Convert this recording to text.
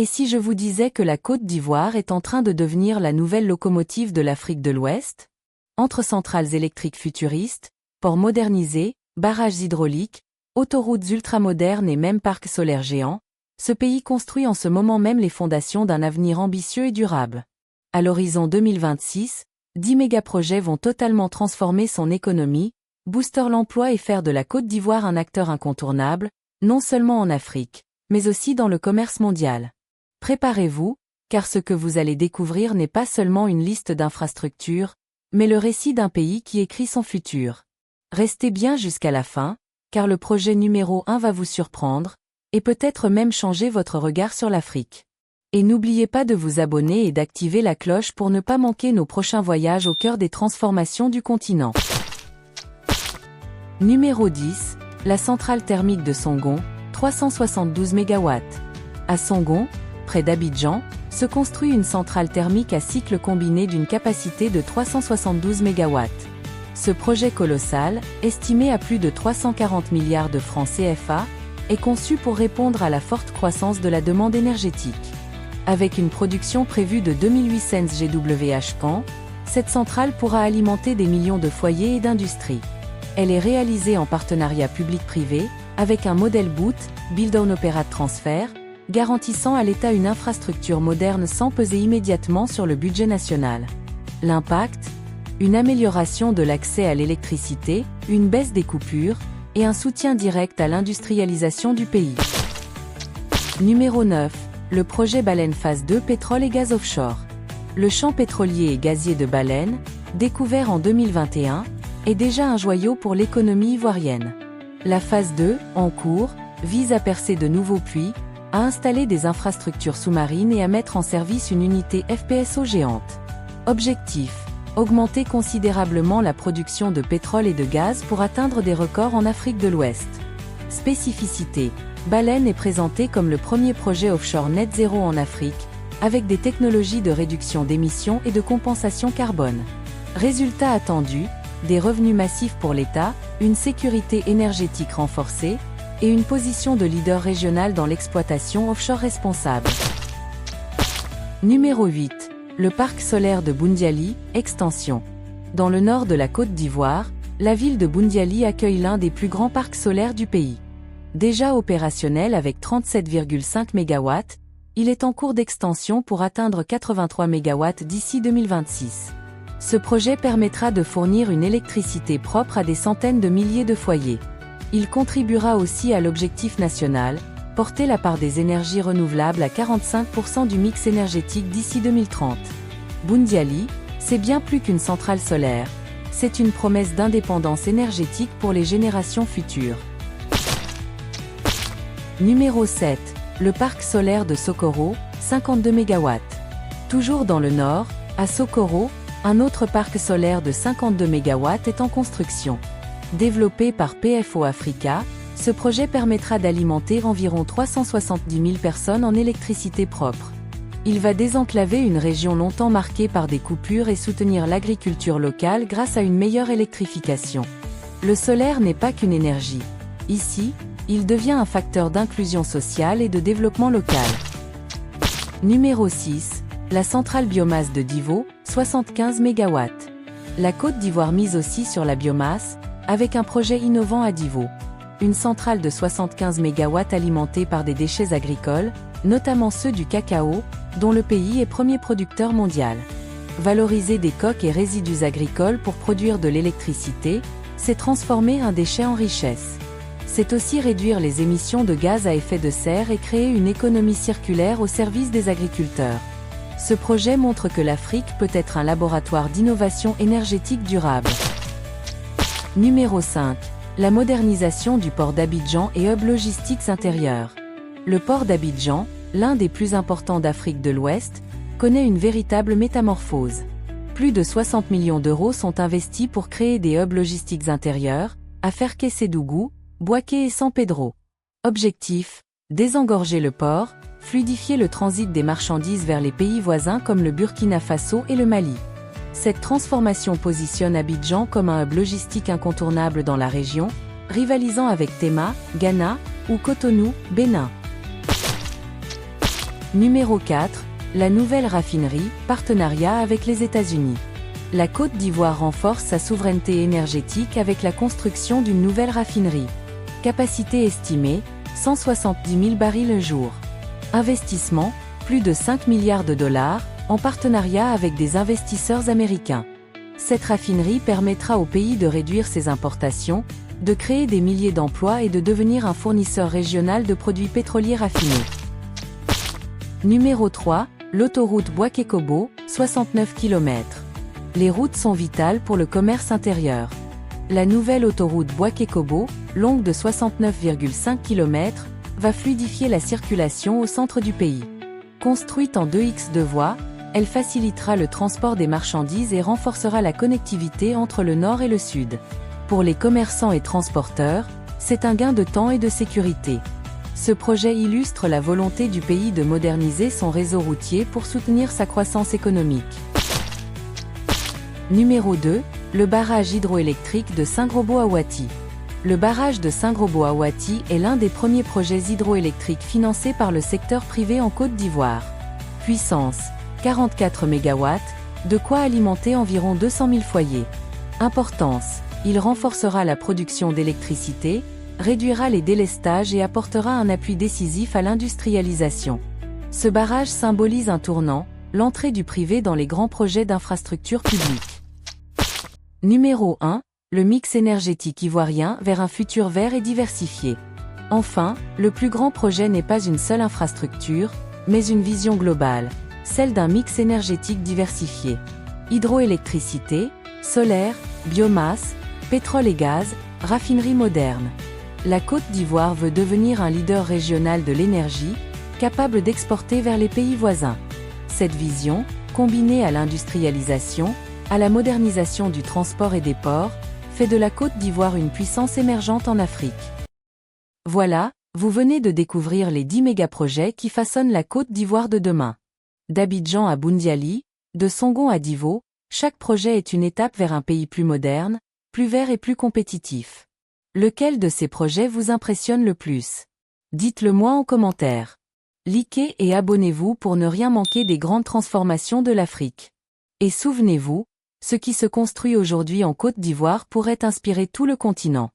Et si je vous disais que la Côte d'Ivoire est en train de devenir la nouvelle locomotive de l'Afrique de l'Ouest? Entre centrales électriques futuristes, ports modernisés, barrages hydrauliques, autoroutes ultramodernes et même parcs solaires géants, ce pays construit en ce moment même les fondations d'un avenir ambitieux et durable. À l'horizon 2026, 10 mégaprojets vont totalement transformer son économie, booster l'emploi et faire de la Côte d'Ivoire un acteur incontournable, non seulement en Afrique, mais aussi dans le commerce mondial. Préparez-vous, car ce que vous allez découvrir n'est pas seulement une liste d'infrastructures, mais le récit d'un pays qui écrit son futur. Restez bien jusqu'à la fin, car le projet numéro 1 va vous surprendre, et peut-être même changer votre regard sur l'Afrique. Et n'oubliez pas de vous abonner et d'activer la cloche pour ne pas manquer nos prochains voyages au cœur des transformations du continent. Numéro 10, la centrale thermique de Songon, 372 MW. À Songon, près d'Abidjan, se construit une centrale thermique à cycle combiné d'une capacité de 372 MW. Ce projet colossal, estimé à plus de 340 milliards de francs CFA, est conçu pour répondre à la forte croissance de la demande énergétique. Avec une production prévue de 2800 GWh/an, cette centrale pourra alimenter des millions de foyers et d'industries. Elle est réalisée en partenariat public-privé, avec un modèle BOOT, Build Own Operate Transfer, garantissant à l'État une infrastructure moderne sans peser immédiatement sur le budget national. L'impact ? Une amélioration de l'accès à l'électricité, une baisse des coupures, et un soutien direct à l'industrialisation du pays. Numéro 9. Le projet Baleine Phase 2 pétrole et gaz offshore. Le champ pétrolier et gazier de Baleine, découvert en 2021, est déjà un joyau pour l'économie ivoirienne. La phase 2, en cours, vise à percer de nouveaux puits, à installer des infrastructures sous-marines et à mettre en service une unité FPSO géante. Objectif : augmenter considérablement la production de pétrole et de gaz pour atteindre des records en Afrique de l'Ouest. Spécificité : Baleine est présenté comme le premier projet offshore net zéro en Afrique, avec des technologies de réduction d'émissions et de compensation carbone. Résultat attendu, des revenus massifs pour l'État, une sécurité énergétique renforcée, et une position de leader régional dans l'exploitation offshore responsable. Numéro 8. Le parc solaire de Boundiali, extension. Dans le nord de la Côte d'Ivoire, la ville de Boundiali accueille l'un des plus grands parcs solaires du pays. Déjà opérationnel avec 37,5 MW, il est en cours d'extension pour atteindre 83 MW d'ici 2026. Ce projet permettra de fournir une électricité propre à des centaines de milliers de foyers. Il contribuera aussi à l'objectif national, porter la part des énergies renouvelables à 45% du mix énergétique d'ici 2030. Boundiali, c'est bien plus qu'une centrale solaire, c'est une promesse d'indépendance énergétique pour les générations futures. Numéro 7. Le parc solaire de Sokoro, 52 MW. Toujours dans le nord, à Sokoro, un autre parc solaire de 52 MW est en construction. Développé par PFO Africa, ce projet permettra d'alimenter environ 370 000 personnes en électricité propre. Il va désenclaver une région longtemps marquée par des coupures et soutenir l'agriculture locale grâce à une meilleure électrification. Le solaire n'est pas qu'une énergie. Ici, il devient un facteur d'inclusion sociale et de développement local. Numéro 6. La centrale biomasse de Divo, 75 MW. La Côte d'Ivoire mise aussi sur la biomasse, avec un projet innovant à Divo. Une centrale de 75 MW alimentée par des déchets agricoles, notamment ceux du cacao, dont le pays est premier producteur mondial. Valoriser des coques et résidus agricoles pour produire de l'électricité, c'est transformer un déchet en richesse. C'est aussi réduire les émissions de gaz à effet de serre et créer une économie circulaire au service des agriculteurs. Ce projet montre que l'Afrique peut être un laboratoire d'innovation énergétique durable. Numéro 5. La modernisation du port d'Abidjan et hub logistiques intérieurs. Le port d'Abidjan, l'un des plus importants d'Afrique de l'Ouest, connaît une véritable métamorphose. Plus de 60 millions d'euros sont investis pour créer des hubs logistiques intérieurs, à Ferkey-Sédougou, Bouaké et San Pedro. Objectif : désengorger le port, fluidifier le transit des marchandises vers les pays voisins comme le Burkina Faso et le Mali. Cette transformation positionne Abidjan comme un hub logistique incontournable dans la région, rivalisant avec Tema, Ghana, ou Cotonou, Bénin. Numéro 4. La nouvelle raffinerie, partenariat avec les États-Unis. La Côte d'Ivoire renforce sa souveraineté énergétique avec la construction d'une nouvelle raffinerie. Capacité estimée, 170 000 barils le jour. Investissement, plus de 5 milliards de dollars, en partenariat avec des investisseurs américains. Cette raffinerie permettra au pays de réduire ses importations, de créer des milliers d'emplois et de devenir un fournisseur régional de produits pétroliers raffinés. Numéro 3. L'autoroute Boaké-Kobo, 69 km. Les routes sont vitales pour le commerce intérieur. La nouvelle autoroute Boaké-Kobo, longue de 69,5 km, va fluidifier la circulation au centre du pays. Construite en 2x2 voies, elle facilitera le transport des marchandises et renforcera la connectivité entre le nord et le sud. Pour les commerçants et transporteurs, c'est un gain de temps et de sécurité. Ce projet illustre la volonté du pays de moderniser son réseau routier pour soutenir sa croissance économique. Numéro 2. Le barrage hydroélectrique de Saint-Grobeau-Awati. Le barrage de Saint-Grobeau-Awati est l'un des premiers projets hydroélectriques financés par le secteur privé en Côte d'Ivoire. Puissance, 44 MW, de quoi alimenter environ 200 000 foyers. Importance, il renforcera la production d'électricité, réduira les délestages et apportera un appui décisif à l'industrialisation. Ce barrage symbolise un tournant, l'entrée du privé dans les grands projets d'infrastructures publiques. Numéro 1. Le mix énergétique ivoirien vers un futur vert et diversifié. Enfin, le plus grand projet n'est pas une seule infrastructure, mais une vision globale, celle d'un mix énergétique diversifié. Hydroélectricité, solaire, biomasse, pétrole et gaz, raffinerie moderne. La Côte d'Ivoire veut devenir un leader régional de l'énergie, capable d'exporter vers les pays voisins. Cette vision, combinée à l'industrialisation, à la modernisation du transport et des ports, fait de la Côte d'Ivoire une puissance émergente en Afrique. Voilà, vous venez de découvrir les 10 mégaprojets qui façonnent la Côte d'Ivoire de demain. D'Abidjan à Boundiali, de Songon à Divo, chaque projet est une étape vers un pays plus moderne, plus vert et plus compétitif. Lequel de ces projets vous impressionne le plus? Dites-le moi en commentaire. Likez et abonnez-vous pour ne rien manquer des grandes transformations de l'Afrique. Et souvenez-vous, ce qui se construit aujourd'hui en Côte d'Ivoire pourrait inspirer tout le continent.